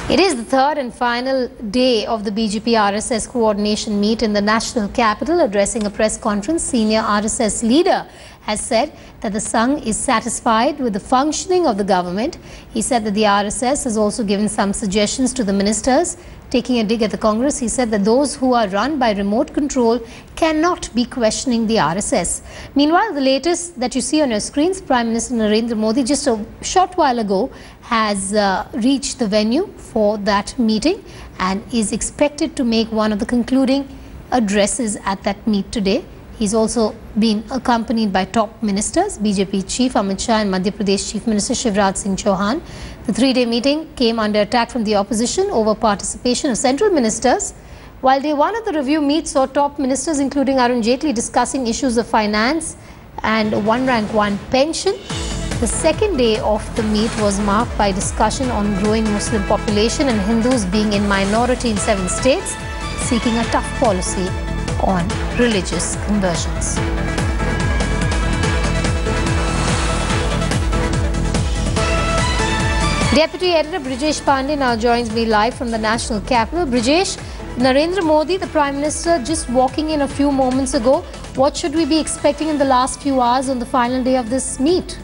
It is the third and final day of the BJP RSS coordination meet in the national capital. Addressing a press conference, senior RSS leader has said that the Sangh is satisfied with the functioning of the government. He said that the RSS has also given some suggestions to the ministers. Taking a dig at the Congress, he said that those who are run by remote control cannot be questioning the RSS. Meanwhile, the latest that you see on your screens, Prime Minister Narendra Modi just a short while ago has reached the venue for that meeting and is expected to make one of the concluding addresses at that meet today. He's also been accompanied by top ministers, BJP Chief Amit Shah and Madhya Pradesh Chief Minister Shivraj Singh Chauhan. The three-day meeting came under attack from the opposition over participation of central ministers. While day one of the review meet saw top ministers including Arun Jaitley discussing issues of finance and one rank one pension, the second day of the meet was marked by discussion on growing Muslim population and Hindus being in minority in 7 states, seeking a tough policy on religious conversions. Deputy Editor Brijesh Pandey now joins me live from the national capital. Brijesh, Narendra Modi, the Prime Minister, just walking in a few moments ago. What should we be expecting in the last few hours on the final day of this meet?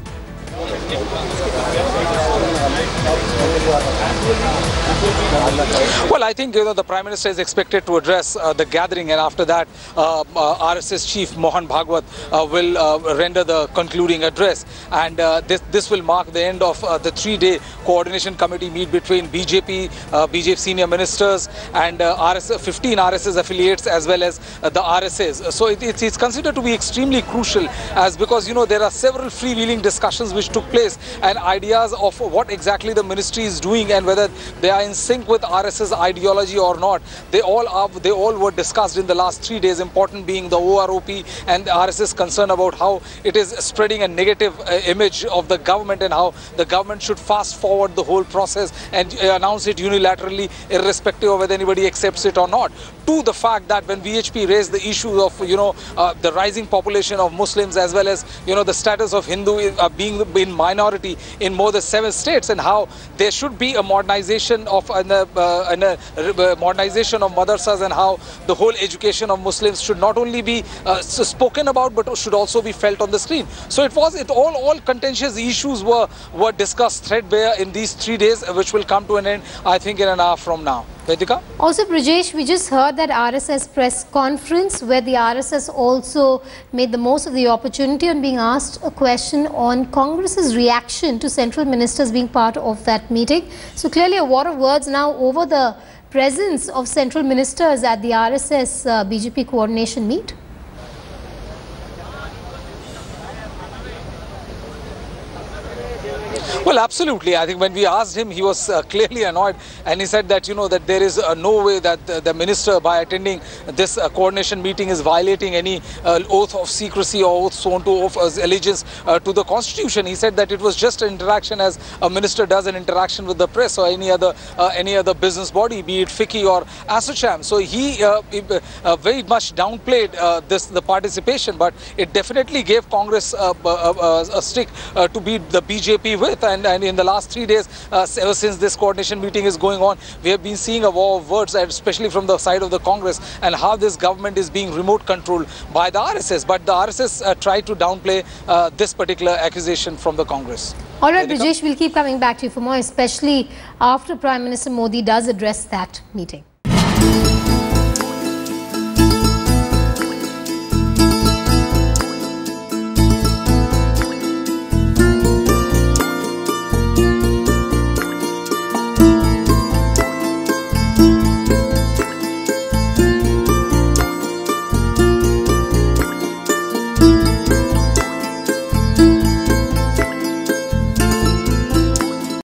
Well, I think the Prime Minister is expected to address the gathering, and after that RSS Chief Mohan Bhagwat will render the concluding address, and this will mark the end of the 3-day coordination committee meet between BJP senior ministers and 15 RSS affiliates as well as the RSS. So it's considered to be extremely crucial, as because there are several freewheeling discussions which took place and ideas of what exactly the ministry is doing and whether they are in sync with RSS ideology or not. They all were discussed in the last 3 days, important being the OROP and the RSS concern about how it is spreading a negative image of the government and how the government should fast forward the whole process and announce it unilaterally irrespective of whether anybody accepts it or not. To the fact that when VHP raised the issue of the rising population of Muslims as well as the status of Hindu being in minority in more than 7 states, and how there should be a modernization of madrasas, and how the whole education of Muslims should not only be spoken about but should also be felt on the screen. So all contentious issues were discussed threadbare in these 3 days, which will come to an end, I think, in an hour from now. Vedika? Also, Brijesh, we just heard that RSS press conference where the RSS also made the most of the opportunity on being asked a question on Congress's reaction to central ministers being part of that meeting. So clearly a war of words now over the presence of central ministers at the RSS BJP coordination meet. Well, absolutely. I think when we asked him, he was clearly annoyed, and he said that that there is no way that the minister, by attending this coordination meeting, is violating any oath of secrecy or oath sworn to of allegiance to the constitution. He said that it was just an interaction as a minister does an interaction with the press or any other business body, be it FICCI or ASSOCHAM. So he very much downplayed the participation, but it definitely gave Congress a stick to beat the BJP with. And in the last 3 days, ever since this coordination meeting is going on, we have been seeing a war of words, especially from the side of the Congress, and how this government is being remote controlled by the RSS. But the RSS tried to downplay this particular accusation from the Congress. All right, Brijesh, we'll keep coming back to you for more, especially after Prime Minister Modi does address that meeting.